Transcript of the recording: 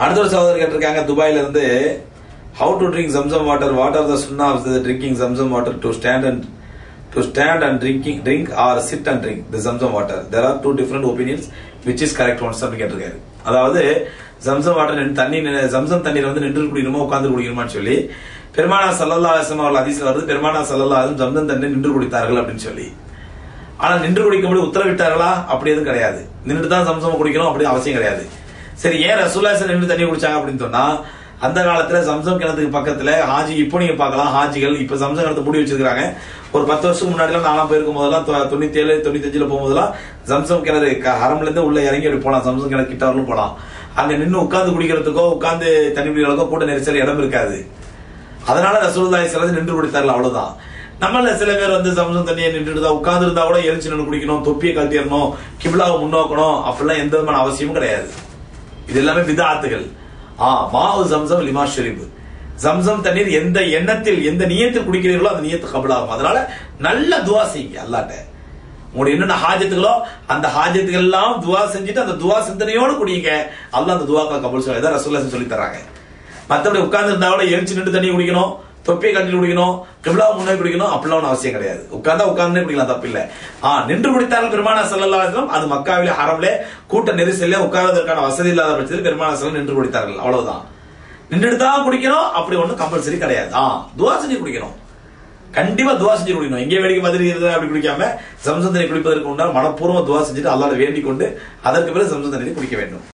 அடுத்த ஒரு சகோதரர் கேட்டிருக்காங்க துபாயில இருந்து, how to drink Zamzam water, what are the sunnah of the drinking Zamzam water, to stand and drink or sit and drink the Zamzam water, there are two different opinions, which is correct ones அப்படி கேட்டிருக்காரு. அதாவது Zamzam water தண்ணி, ஜம்சம் தண்ணீர் வந்து நின்று குடிக்கணுமா உட்கார்ந்து குடிக்கணுமான்னு சொல்லி பெருமானா ஸல்லல்லாஹு அலைஹி வஸல்லம் அவர்கள் ஹதீஸ்ல வருது, பெருமானா ஸல்லல்லாஹு அலைஹி வஸல்லம் ஜம்சம் தண்ணீர் நின்று குடித்தார்கள் அப்படின்னு சொல்லி. ஆனா நின்று குடிக்கும்படி உத்தரவிட்டார்களா? அப்படி எதுவும் கிடையாது. நின்று தான் ஜம்சம் குடிக்கணும் அப்படி அவசியம் கிடையாது. சரி, ஏன் ரசூலுல்லாஹி ஸல்லல்லாஹு அலைஹி வஸல்லம் நின்று தண்ணி குடிச்சாங்க அப்படின்னு சொன்னா, அந்த காலத்துல ஜம்சம் கிணத்துக்கு பக்கத்துல ஹாஜி, இப்போ நீங்க பார்க்கலாம் ஹாஜிகள் இப்ப ஜம்சம் கிணத்து மூடி வச்சிருக்காங்க. ஒரு 10 வருஷத்துக்கு முன்னாடி எல்லாம் நாலாம் போயிருக்கும் போதெல்லாம் 97 95 போகும்போதெல்லாம் ஜம்சம் கிணறு ஹரம்ல இருந்து உள்ள இறங்கி அப்படி போலாம், ஜம்சம் கிணறு கிட்ட வரலும் போலாம். அங்க நின்று உட்கார்ந்து குடிக்கிறதுக்கோ உட்கார்ந்து தண்ணி குடிக்கிறதுக்கோ கூட்ட நெரிசல் இடம் இருக்காது. அதனால ரசூலுல்லாஹி ஸல்லல்லாஹு அலைஹி வஸல்லம் நின்று குடித்தார்கள், அவ்வளவுதான். நம்மள சில பேர் வந்து ஜம்சம் தண்ணியை நின்றுட்டு தான் உட்கார்ந்து இருந்தா கூட எழுச்சி நின்று குடிக்கணும், தொப்பியை கழட்டிடணும், கிப்லாவை முன்னோக்கணும் அப்படிலாம் எந்த விதமான அவசியமும் கிடையாது. இது எல்லாமே பித்ஆத்துகள். மாவு ஜம்சம் லிமா ஷரிப், ஜம்சம் தண்ணீர் எந்த எண்ணத்தில் எந்த நியத்தில் குடிக்கிறீர்களோ அந்த நியத்து கபூல் ஆகும். அதனால நல்ல துவா செய்யுங்க அல்லாஹ்ட்ட. உங்களுடைய என்னென்ன ஹாஜத்துகளோ அந்த ஹாஜத்துகள் எல்லாம் துவா செஞ்சுட்டு அந்த துவா சிந்தனையோடு குடிங்க, அல்லாஹ் அந்த துவாக்களை கபூல் செய்வார். இதான் ரசூலுல்லாஹி சொல்லி தராங்க. மற்றபடி உட்கார்ந்து இருந்தா கூட எழுச்சி நின்று தண்ணி குடிக்கணும், தொப்பியை கட்டில் குடிக்கணும், கிப்லாவை முன்னாடி குடிக்கணும் அப்படிலாம் ஒன்றும் அவசியம் கிடையாது. உட்கார்ந்தா உட்கார்ந்து குடிக்கலாம், தப்பு இல்லை. நின்று குடித்தார்கள் பெருமானா ஸல்லல்லாஹு அலைஹி வஸல்லம். அது மக்காவிலே ஹரம்ல கூட்ட நெரிசல்ல உட்கார்வதற்கான வசதி இல்லாத பட்சத்தில் பெருமானா ஸல்லல்லாஹு அலைஹி வஸல்லம் நின்று குடித்தார்கள், அவ்வளவுதான். நின்றுட்டு தான் குடிக்கணும் அப்படி ஒன்றும் கம்பல்சரி கிடையாது. துவா செஞ்சு குடிக்கணும், கண்டிப்பா துவா செஞ்சு குடிக்கணும். எங்கே வேடிக்கை மாதிரி இருந்தா அப்படி குடிக்காம ஜம்சம் தண்ணி குடிப்பதற்கு உண்டான மனப்பூர்வ துவா செஞ்சுட்டு அல்லாஹ்வை வேண்டிக் கொண்டு அதற்கு பிறகு ஜம்சம் தண்ணி குடிக்க வேண்டும்.